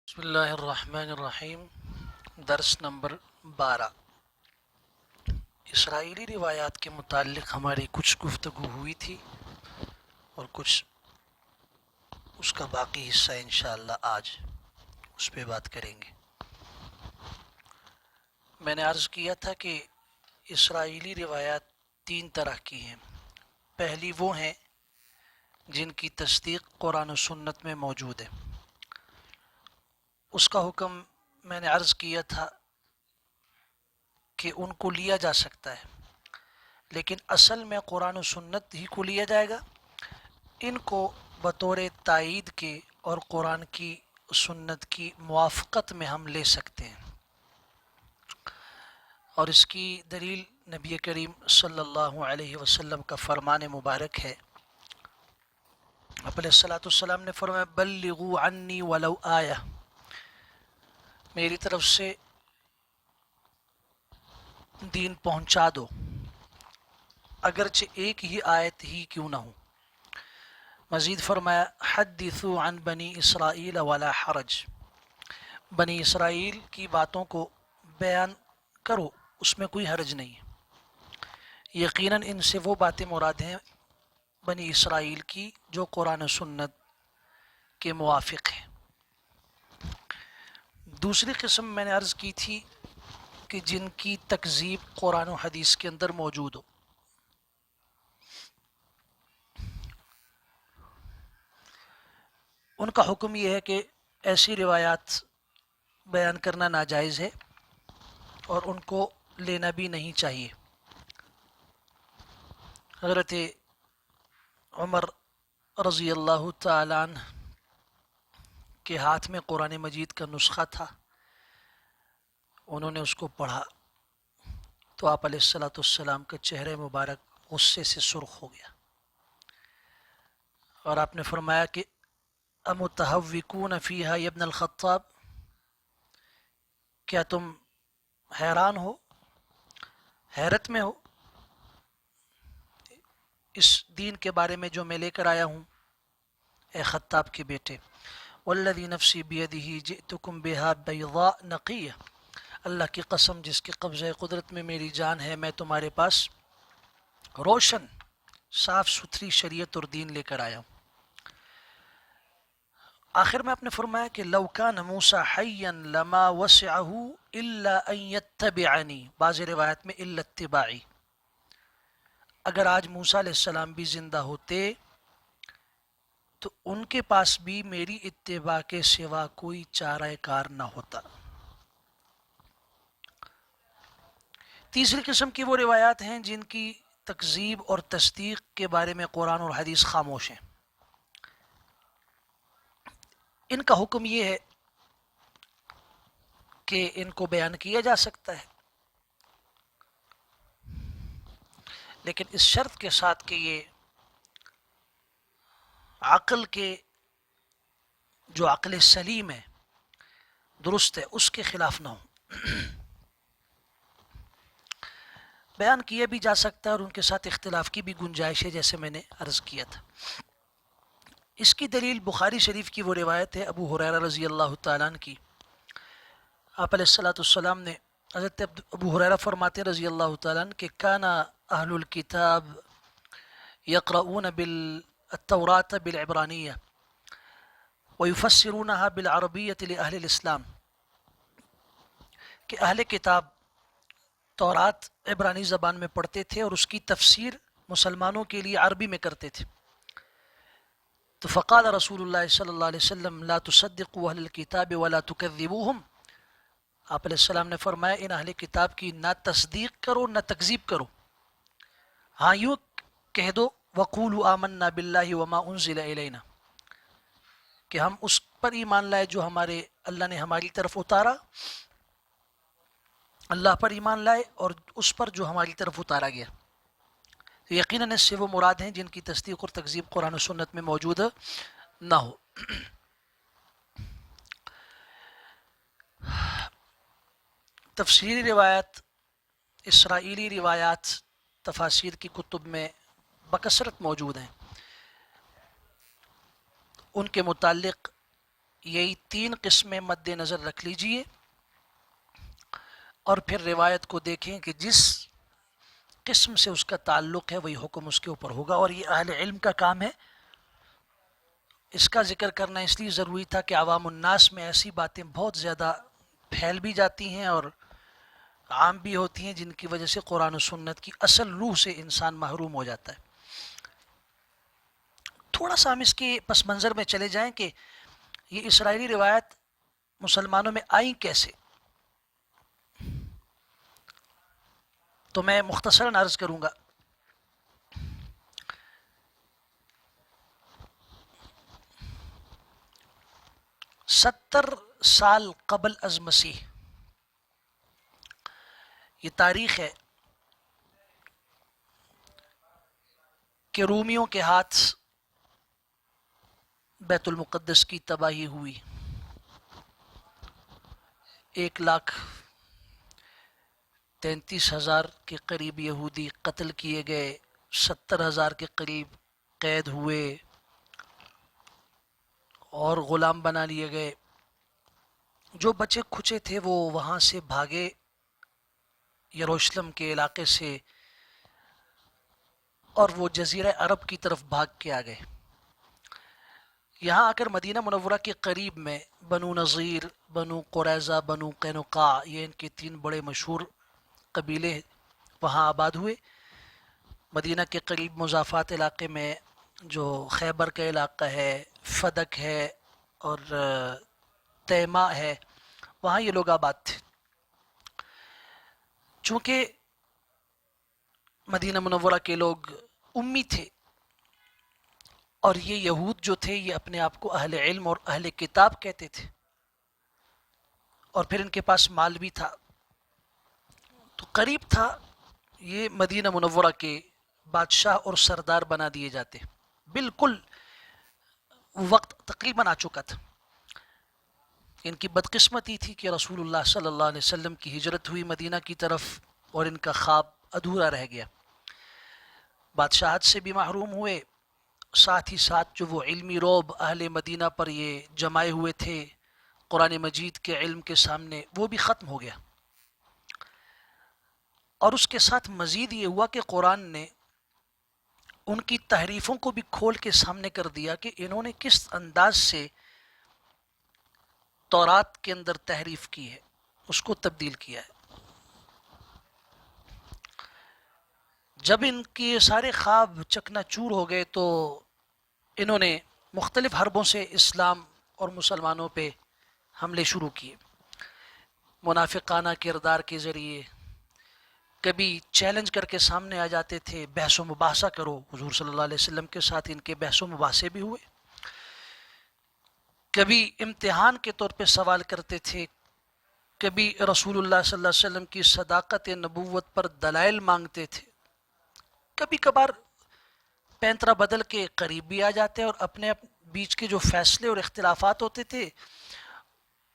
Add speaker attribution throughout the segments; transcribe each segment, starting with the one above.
Speaker 1: بسم اللہ الرحمن الرحیم۔ درس نمبر 12۔ اسرائیلی روایات کے متعلق ہماری کچھ گفتگو ہوئی تھی اور کچھ اس کا باقی حصہ انشاءاللہ آج اس پہ بات کریں گے۔ میں نے عرض کیا تھا کہ اسرائیلی روایات تین طرح کی ہیں۔ پہلی وہ ہیں جن کی تصدیق قرآن و سنت میں موجود ہے۔ اس کا حکم میں نے عرض کیا تھا کہ ان کو لیا جا سکتا ہے، لیکن اصل میں قرآن و سنت ہی کو لیا جائے گا۔ ان کو بطور تائید کے اور قرآن کی سنت کی موافقت میں ہم لے سکتے ہیں، اور اس کی دلیل نبی کریم صلی اللہ علیہ وسلم کا فرمان مبارک ہے۔ آپ علیہ الصلوۃ والسلام نے فرمایا بلغوا عنی ولو آیہ، میری طرف سے دین پہنچا دو اگرچہ ایک ہی آیت ہی کیوں نہ ہو۔ مزید فرمایا حدثوا عن بنی اسرائیل ولا حرج، بنی اسرائیل کی باتوں کو بیان کرو، اس میں کوئی حرج نہیں ہے۔ یقیناً ان سے وہ باتیں مراد ہیں بنی اسرائیل کی جو قرآن و سنت کے موافق ہیں۔ دوسری قسم میں نے عرض کی تھی کہ جن کی تکذیب قرآن و حدیث کے اندر موجود ہو۔ ان کا حکم یہ ہے کہ ایسی روایات بیان کرنا ناجائز ہے اور ان کو لینا بھی نہیں چاہیے۔ حضرت عمر رضی اللہ تعالیٰ عنہ کے ہاتھ میں قرآن مجید کا نسخہ تھا، انہوں نے اس کو پڑھا تو آپ علیہ الصلوۃ والسلام کا چہرہ مبارک غصے سے سرخ ہو گیا، اور آپ نے فرمایا کہ امتہوکون فیہا یا ابن الخطاب، کیا تم حیران ہو، حیرت میں ہو اس دین کے بارے میں جو میں لے کر آیا ہوں، اے خطاب کے بیٹے؟ والذی نفسی بیدہ جئتکم بہا بیضاء نقیہ، اللہ کی قسم جس کے قبضہ قدرت میں میری جان ہے، میں تمہارے پاس روشن صاف ستھری شریعت اور دین لے کر آیا ہوں۔ آخر میں آپ نے فرمایا کہ لو کان موسیٰ حیا لما وسعہ الا ان یتبعنی، بعض روایت میں الا اتباعی، اگر آج موسیٰ علیہ السلام بھی زندہ ہوتے تو ان کے پاس بھی میری اتباع کے سوا کوئی چارہ کار نہ ہوتا۔ تیسری قسم کی وہ روایات ہیں جن کی تکذیب اور تصدیق کے بارے میں قرآن اور حدیث خاموش ہیں۔ ان کا حکم یہ ہے کہ ان کو بیان کیا جا سکتا ہے، لیکن اس شرط کے ساتھ کہ یہ عقل کے جو عقل سلیم ہے، درست ہے، اس کے خلاف نہ ہو۔ بیان کیا بھی جا سکتا ہے اور ان کے ساتھ اختلاف کی بھی گنجائش ہے، جیسے میں نے عرض کیا تھا۔ اس کی دلیل بخاری شریف کی وہ روایت ہے ابو ہریرہ رضی اللہ تعالیٰ عنہ کی۔ آپ علیہ الصلوۃ والسلام نے، حضرت ابو ہریرہ فرماتے ہیں رضی اللہ تعالیٰ عنہ کہ کان اہل الکتاب یقرؤون بالتوراۃ بالعبرانیہ ویفسرونها بالعربیۃ لأہل الاسلام، کہ اہل کتاب تورات عبرانی زبان میں پڑھتے تھے اور اس کی تفسیر مسلمانوں کے لیے عربی میں کرتے تھے۔ تو فقال رسول اللہ صلی اللہ علیہ وسلم لا تصدقوا اہل الکتاب ولا تکذبوہم، آپ علیہ السلام نے فرمایا ان اہل کتاب کی نہ تصدیق کرو نہ تکذیب کرو، ہاں یوں کہہ دو وقولوا آمنا باللہ وما انزل الینا، کہ ہم اس پر ایمان لائے جو ہمارے اللہ نے ہماری طرف اتارا، اللہ پر ایمان لائے اور اس پر جو ہماری طرف اتارا گیا۔ تو یقیناً اس سے وہ مراد ہیں جن کی تصدیق اور تکذیب قرآن و سنت میں موجود نہ ہو۔ تفسیری روایت، اسرائیلی روایات تفاسیر کی کتب میں بکثرت موجود ہیں۔ ان کے متعلق یہی تین قسمیں مد نظر رکھ لیجئے اور پھر روایت کو دیکھیں کہ جس قسم سے اس کا تعلق ہے وہی حکم اس کے اوپر ہوگا. اور یہ اہل علم کا کام ہے. اس کا ذکر کرنا اس لیے ضروری تھا کہ عوام الناس میں ایسی باتیں بہت زیادہ پھیل بھی جاتی ہیں اور عام بھی ہوتی ہیں جن کی وجہ سے قرآن و سنت کی اصل روح سے انسان محروم ہو جاتا ہے. تھوڑا سا ہم اس کے پس منظر میں چلے جائیں کہ یہ اسرائیلی روایت مسلمانوں میں آئیں کیسے. تو میں مختصراً عرض کروں گا. 70 سال قبل از مسیح یہ تاریخ ہے کہ رومیوں کے ہاتھ بیت المقدس کی تباہی ہوئی. 1,33,000 کے قریب یہودی قتل کیے گئے. 70,000 کے قریب قید ہوئے اور غلام بنا لیے گئے. جو بچے کھچے تھے وہ وہاں سے بھاگے یروشلم کے علاقے سے اور وہ جزیرہ عرب کی طرف بھاگ کے آ گئے. یہاں آ کر مدینہ منورہ کے قریب میں بنو نذیر، بنو قریظہ، بنو قینقاع، یہ ان کے 3 بڑے مشہور قبیلے وہاں آباد ہوئے. مدینہ کے قریب مضافات علاقے میں جو خیبر کا علاقہ ہے، فدق ہے اور تیمہ ہے، وہاں یہ لوگ آباد تھے. چونکہ مدینہ منورہ کے لوگ امی تھے اور یہ یہود جو تھے یہ اپنے آپ کو اہل علم اور اہل کتاب کہتے تھے اور پھر ان کے پاس مال بھی تھا، تو قریب تھا یہ مدینہ منورہ کے بادشاہ اور سردار بنا دیے جاتے. بالکل وقت تقریباً آ چکا تھا. ان کی بدقسمتی تھی کہ رسول اللہ صلی اللہ علیہ وسلم کی ہجرت ہوئی مدینہ کی طرف اور ان کا خواب ادھورا رہ گیا. بادشاہت سے بھی محروم ہوئے، ساتھ ہی ساتھ جو وہ علمی روب اہل مدینہ پر یہ جمائے ہوئے تھے قرآن مجید کے علم کے سامنے، وہ بھی ختم ہو گیا. اور اس کے ساتھ مزید یہ ہوا کہ قرآن نے ان کی تحریفوں کو بھی کھول کے سامنے کر دیا کہ انہوں نے کس انداز سے تورات کے اندر تحریف کی ہے، اس کو تبدیل کیا ہے. جب ان کے سارے خواب چکنا چور ہو گئے تو انہوں نے مختلف حربوں سے اسلام اور مسلمانوں پہ حملے شروع کیے. منافقانہ کردار کے ذریعے کبھی چیلنج کر کے سامنے آ جاتے تھے، بحث و مباحثہ کرو. حضور صلی اللہ علیہ وسلم کے ساتھ ان کے بحث و مباحثے بھی ہوئے. کبھی امتحان کے طور پہ سوال کرتے تھے، کبھی رسول اللہ صلی اللہ علیہ وسلم کی صداقت نبوت پر دلائل مانگتے تھے. کبھی کبھار پینترا بدل کے قریب بھی آ جاتے اور اپنے بیچ کے جو فیصلے اور اختلافات ہوتے تھے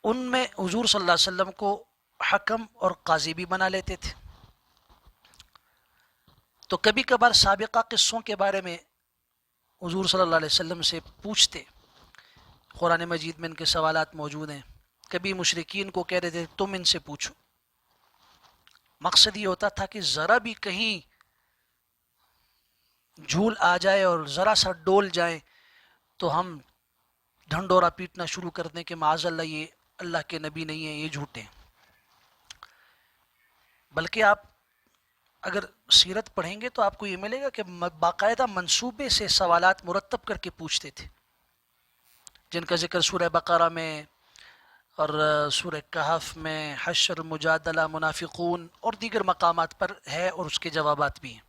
Speaker 1: ان میں حضور صلی اللہ علیہ وسلم کو حکم اور قاضی بھی بنا لیتے تھے. تو کبھی کبھار سابقہ قصوں کے بارے میں حضور صلی اللہ علیہ وسلم سے پوچھتے. قرآن مجید میں ان کے سوالات موجود ہیں. کبھی مشرکین کو کہہ رہے تھے تم ان سے پوچھو. مقصد یہ ہوتا تھا کہ ذرا بھی کہیں جھول آ جائے اور ذرا سا ڈول جائیں تو ہم ڈھنڈورا پیٹنا شروع کر دیں کہ معاذ اللہ یہ اللہ کے نبی نہیں ہیں، یہ جھوٹے ہیں. بلکہ آپ اگر سیرت پڑھیں گے تو آپ کو یہ ملے گا کہ باقاعدہ منصوبے سے سوالات مرتب کر کے پوچھتے تھے، جن کا ذکر سورہ بقرہ میں اور سورہ کہف میں، حشر، مجادلہ، منافقون اور دیگر مقامات پر ہے اور اس کے جوابات بھی ہیں.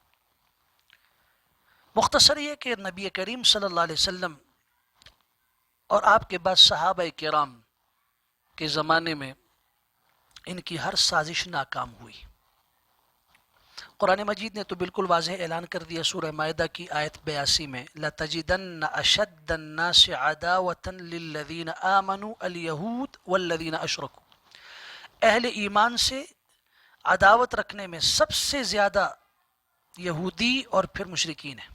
Speaker 1: مختصر یہ کہ نبی کریم صلی اللہ علیہ وسلم اور آپ کے بعد صحابہ کرام کے زمانے میں ان کی ہر سازش ناکام ہوئی. قرآن مجید نے تو بالکل واضح اعلان کر دیا سورہ مائدہ کی آیت 82 میں، لَتَجِدَنَّ أَشَدَّ النَّاسِ عَدَاوَةً لِلَّذِينَ آمَنُوا الْيَهُودُ وَالَّذِينَ أَشْرَكُوا. اہل ایمان سے عداوت رکھنے میں سب سے زیادہ یہودی اور پھر مشرکین ہیں.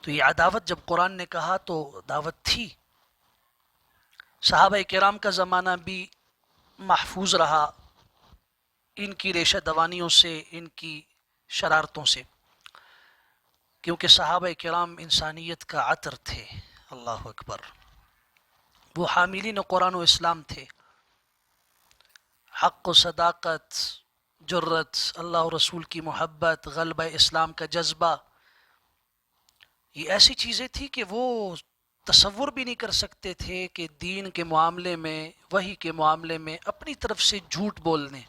Speaker 1: تو یہ عداوت جب قرآن نے کہا تو دعوت تھی صحابہ کرام کا زمانہ بھی محفوظ رہا ان کی ریشہ دوانیوں سے، ان کی شرارتوں سے، کیونکہ صحابہ کرام انسانیت کا عطر تھے۔ اللہ اکبر، وہ حاملین قرآن و اسلام تھے۔ حق و صداقت، جرت، اللہ و رسول کی محبت، غلبہ اسلام کا جذبہ، یہ ایسی چیزیں تھی کہ وہ تصور بھی نہیں کر سکتے تھے کہ دین کے معاملے میں، وحی کے معاملے میں اپنی طرف سے جھوٹ بولنے۔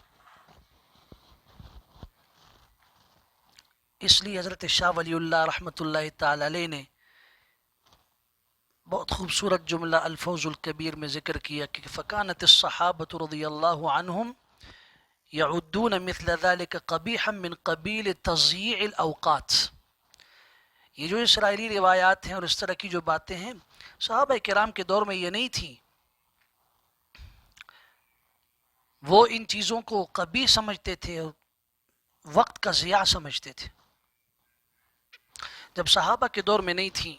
Speaker 1: اس لیے حضرت شاہ ولی اللہ رحمۃ اللہ تعالی علیہ نے بہت خوبصورت جملہ الفوز الکبیر میں ذکر کیا کہ فکانت الصحابۃ رضی اللہ عنہم یعدون مثل ذلك قبیحا من قبیل تضییع الاوقات۔ یہ جو اسرائیلی روایات ہیں اور اس طرح کی جو باتیں ہیں، صحابہ کرام کے دور میں یہ نہیں تھی، وہ ان چیزوں کو قبیح سمجھتے تھے، وقت کا ضیاع سمجھتے تھے۔ جب صحابہ کے دور میں نہیں تھی،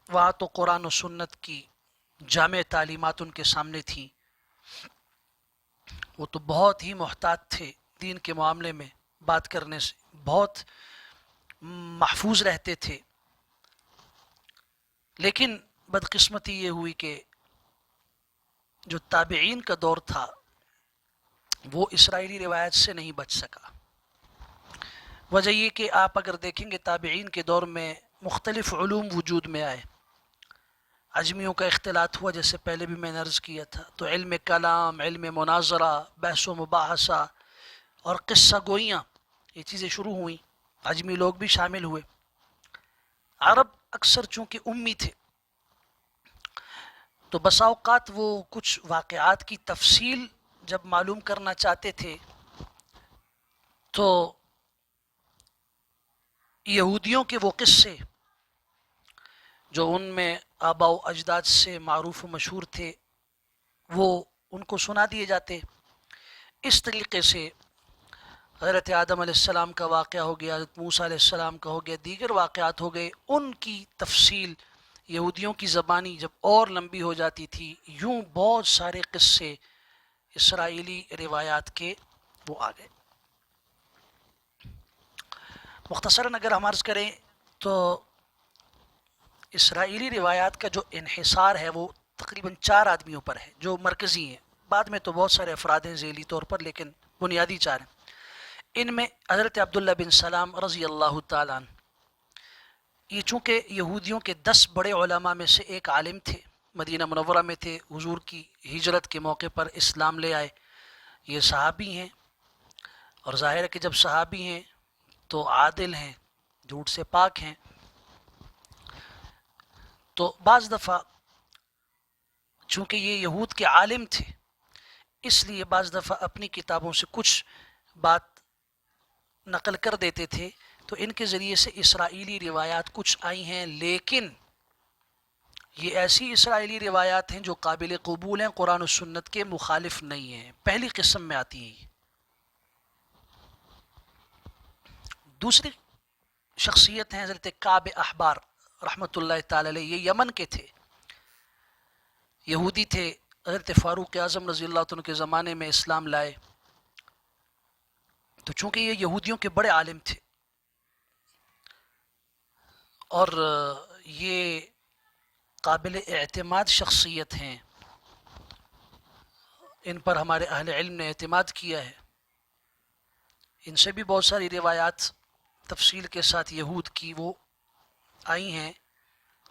Speaker 1: وہاں تو قرآن و سنت کی جامع تعلیمات ان کے سامنے تھیں، وہ تو بہت ہی محتاط تھے دین کے معاملے میں، بات کرنے سے بہت محفوظ رہتے تھے۔ لیکن بدقسمتی یہ ہوئی کہ جو تابعین کا دور تھا وہ اسرائیلی روایت سے نہیں بچ سکا۔ وجہ یہ کہ آپ اگر دیکھیں گے تابعین کے دور میں مختلف علوم وجود میں آئے، عجمیوں کا اختلاط ہوا، جیسے پہلے بھی میں نے عرض کیا تھا، تو علم کلام، علم مناظرہ، بحث و مباحثہ اور قصہ گوئیاں، یہ چیزیں شروع ہوئیں، عجمی لوگ بھی شامل ہوئے۔ عرب اکثر چونکہ امی تھے تو بسا اوقات وہ کچھ واقعات کی تفصیل جب معلوم کرنا چاہتے تھے تو یہودیوں کے وہ قصے جو ان میں آباء و اجداد سے معروف و مشہور تھے وہ ان کو سنا دیے جاتے۔ اس طریقے سے حضرت آدم علیہ السلام کا واقعہ ہو گیا، حضرت موسیٰ علیہ السلام کا ہو گیا، دیگر واقعات ہو گئے، ان کی تفصیل یہودیوں کی زبانی جب اور لمبی ہو جاتی تھی، یوں بہت سارے قصے اسرائیلی روایات کے وہ آ گئے۔ مختصراً اگر ہم عرض کریں تو اسرائیلی روایات کا جو انحصار ہے وہ تقریباً 4 آدمیوں پر ہے جو مرکزی ہیں، بعد میں تو بہت سارے افراد ہیں ذیلی طور پر، لیکن بنیادی 4 ہیں۔ ان میں حضرت عبداللہ بن سلام رضی اللہ تعالیٰ عنہ، یہ چونکہ یہودیوں کے 10 بڑے علماء میں سے ایک عالم تھے، مدینہ منورہ میں تھے، حضور کی ہجرت کے موقع پر اسلام لے آئے، یہ صحابی ہیں، اور ظاہر ہے کہ جب صحابی ہیں تو عادل ہیں، جھوٹ سے پاک ہیں، تو بعض دفعہ چونکہ یہ یہود کے عالم تھے اس لیے بعض دفعہ اپنی کتابوں سے کچھ بات نقل کر دیتے تھے، تو ان کے ذریعے سے اسرائیلی روایات کچھ آئی ہیں، لیکن یہ ایسی اسرائیلی روایات ہیں جو قابل قبول ہیں، قرآن و سنت کے مخالف نہیں ہیں، پہلی قسم میں آتی ہیں۔ دوسری شخصیت ہیں حضرت کعب احبار رحمۃ اللہ تعالی علیہ، یہ یمن کے تھے، یہودی تھے، حضرت فاروق اعظم رضی اللہ عنہ کے زمانے میں اسلام لائے، تو چونکہ یہ یہودیوں کے بڑے عالم تھے اور یہ قابل اعتماد شخصیت ہیں، ان پر ہمارے اہل علم نے اعتماد کیا ہے، ان سے بھی بہت ساری روایات تفصیل کے ساتھ یہود کی وہ آئی ہیں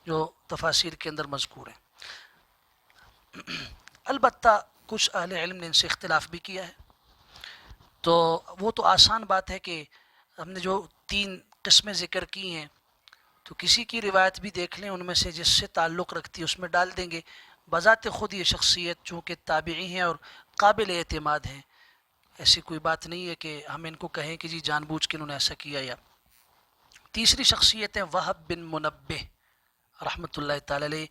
Speaker 1: جو تفاسیر کے اندر مذکور ہیں۔ البتہ کچھ اہل علم نے ان سے اختلاف بھی کیا ہے، تو وہ تو آسان بات ہے کہ ہم نے جو 3 قسمیں ذکر کی ہیں تو کسی کی روایت بھی دیکھ لیں، ان میں سے جس سے تعلق رکھتی ہے اس میں ڈال دیں گے۔ بذات خود یہ شخصیت چونکہ تابعی ہیں اور قابل اعتماد ہیں، ایسی کوئی بات نہیں ہے کہ ہم ان کو کہیں کہ جی جان بوجھ کے انہوں نے ایسا کیا۔ یا تیسری شخصیت ہے وہب بن منبہ رحمۃ اللہ تعالی علیہ،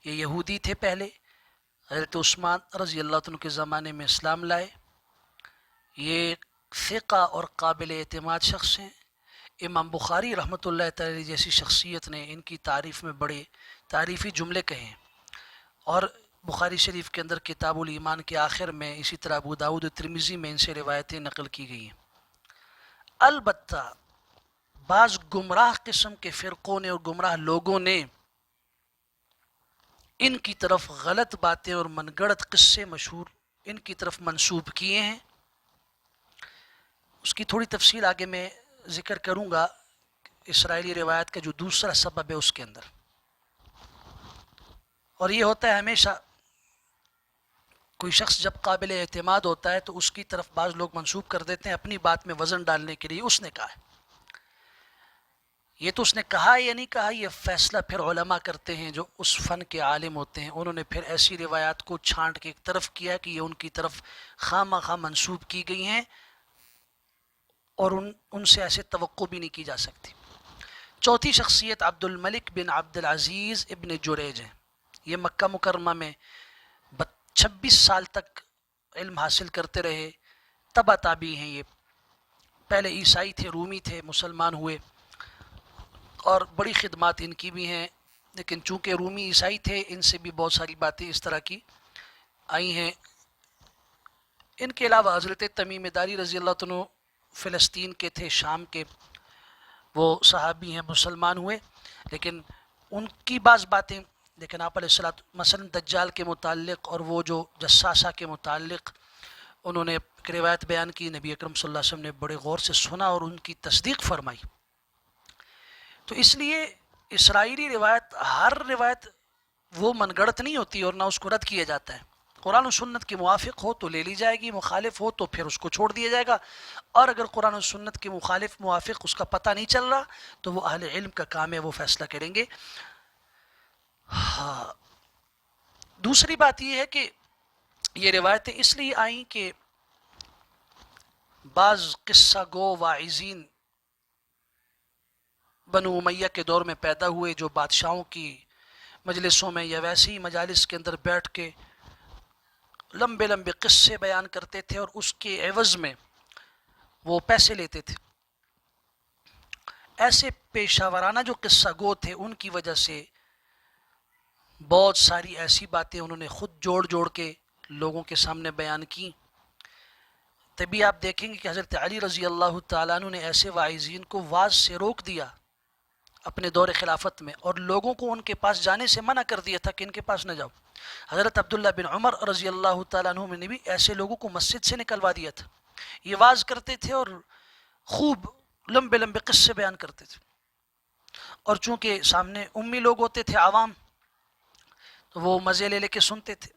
Speaker 1: یہ یہودی تھے، پہلے حضرت عثمان رضی اللہ عنہ کے زمانے میں اسلام لائے، یہ ثقہ اور قابل اعتماد شخص ہیں۔ امام بخاری رحمۃ اللہ تعالی جیسی شخصیت نے ان کی تعریف میں بڑے تعریفی جملے کہے ہیں، اور بخاری شریف کے اندر کتاب الایمان کے آخر میں، اسی طرح ابو داؤد و ترمذی میں ان سے روایتیں نقل کی گئی ہیں۔ البتہ بعض گمراہ قسم کے فرقوں نے اور گمراہ لوگوں نے ان کی طرف غلط باتیں اور من گڑت قصے مشہور ان کی طرف منسوب کیے ہیں۔ اس کی تھوڑی تفصیل آگے میں ذکر کروں گا، اسرائیلی روایت کا جو دوسرا سبب ہے اس کے اندر۔ اور یہ ہوتا ہے ہمیشہ، کوئی شخص جب قابل اعتماد ہوتا ہے تو اس کی طرف بعض لوگ منسوب کر دیتے ہیں اپنی بات میں وزن ڈالنے کے لیے، اس نے کہا ہے۔ یہ تو اس نے کہا یا نہیں کہا، یہ فیصلہ پھر علماء کرتے ہیں جو اس فن کے عالم ہوتے ہیں۔ انہوں نے پھر ایسی روایات کو چھانٹ کے ایک طرف کیا کہ یہ ان کی طرف خواہ مخواہ منسوب کی گئی ہیں اور ان سے ایسے توقع بھی نہیں کی جا سکتی۔ چوتھی شخصیت عبد الملک بن عبد العزیز ابن جریج ہیں۔ یہ مکہ مکرمہ میں 26 سال تک علم حاصل کرتے رہے، تبا تابعی ہیں۔ یہ پہلے عیسائی تھے، رومی تھے، مسلمان ہوئے اور بڑی خدمات ان کی بھی ہیں، لیکن چونکہ رومی عیسائی تھے ان سے بھی بہت ساری باتیں اس طرح کی آئی ہیں۔ ان کے علاوہ حضرت تمیم داری رضی اللہ عنہ فلسطین کے تھے، شام کے، وہ صحابی ہیں، مسلمان ہوئے، لیکن ان کی بعض باتیں، لیکن آپ علیہ الصلوۃ مثلا دجال کے متعلق اور وہ جو جساسہ کے متعلق انہوں نے ایک روایت بیان کی، نبی اکرم صلی اللہ علیہ وسلم نے بڑے غور سے سنا اور ان کی تصدیق فرمائی۔ تو اس لیے اسرائیلی روایت، ہر روایت وہ من گڑت نہیں ہوتی اور نہ اس کو رد کیا جاتا ہے۔ قرآن و سنت کے موافق ہو تو لے لی جائے گی، مخالف ہو تو پھر اس کو چھوڑ دیا جائے گا، اور اگر قرآن و سنت کے مخالف موافق اس کا پتہ نہیں چل رہا تو وہ اہل علم کا کام ہے، وہ فیصلہ کریں گے۔ ہاں، دوسری بات یہ ہے کہ یہ روایتیں اس لیے آئیں کہ بعض قصہ گو واعظین بنو امیہ کے دور میں پیدا ہوئے، جو بادشاہوں کی مجلسوں میں یا ویسے ہی مجالس کے اندر بیٹھ کے لمبے لمبے قصے بیان کرتے تھے اور اس کے عوض میں وہ پیسے لیتے تھے۔ ایسے پیشہ ورانہ جو قصہ گو تھے، ان کی وجہ سے بہت ساری ایسی باتیں انہوں نے خود جوڑ کے لوگوں کے سامنے بیان کی۔ تبھی آپ دیکھیں گے کہ حضرت علی رضی اللہ تعالیٰ عنہ نے ایسے واعظین کو واعظ سے روک دیا اپنے دور خلافت میں، اور لوگوں کو ان کے پاس جانے سے منع کر دیا تھا کہ ان کے پاس نہ جاؤ۔ حضرت عبداللہ بن عمر رضی اللہ تعالیٰ عنہ نے بھی ایسے لوگوں کو مسجد سے نکلوا دیا تھا۔ یہ واعظ کرتے تھے اور خوب لمبے لمبے قصے بیان کرتے تھے، اور چونکہ سامنے امی لوگ ہوتے تھے، عوام، تو وہ مزے لے کے سنتے تھے۔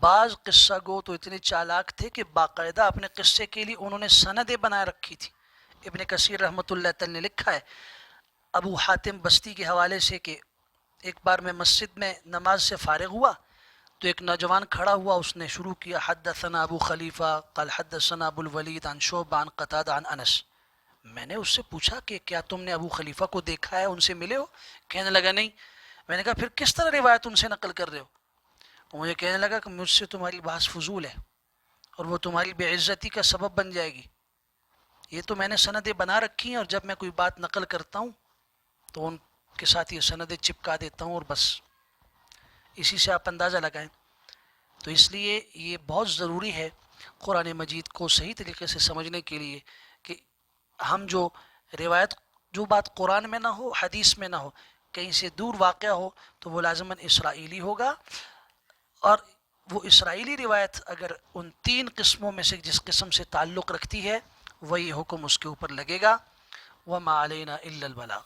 Speaker 1: بعض قصہ گو تو اتنے چالاک تھے کہ باقاعدہ اپنے قصے کے لیے انہوں نے سندیں بنائے رکھی تھی۔ ابن کثیر رحمۃ اللہ تعالی نے لکھا ہے ابو حاتم بستی کے حوالے سے کہ ایک بار میں مسجد میں نماز سے فارغ ہوا تو ایک نوجوان کھڑا ہوا، اس نے شروع کیا حدثنا ابو خلیفہ قال حدثنا ابو الولید عن شعبہ عن قتادہ عن انس۔ میں نے اس سے پوچھا کہ کیا تم نے ابو خلیفہ کو دیکھا ہے، ان سے ملے ہو؟ کہنے لگا نہیں۔ میں نے کہا پھر کس طرح روایت ان سے نقل کر رہے ہو؟ مجھے کہنے لگا کہ مجھ سے تمہاری بحث فضول ہے اور وہ تمہاری بے عزتی کا سبب بن جائے گی۔ یہ تو میں نے سندیں بنا رکھی ہیں اور جب میں کوئی بات نقل کرتا ہوں تو ان کے ساتھ یہ سندیں چپکا دیتا ہوں اور بس اسی سے آپ اندازہ لگائیں۔ تو اس لیے یہ بہت ضروری ہے قرآن مجید کو صحیح طریقے سے سمجھنے کے لیے کہ ہم جو روایت، جو بات قرآن میں نہ ہو، حدیث میں نہ ہو، کہیں سے دور واقع ہو تو وہ لازماً اسرائیلی ہوگا، اور وہ اسرائیلی روایت اگر ان 3 قسموں میں سے جس قسم سے تعلق رکھتی ہے وہی حکم اس کے اوپر لگے گا۔ وَمَا عَلَيْنَا إِلَّا الْبَلَاغُ۔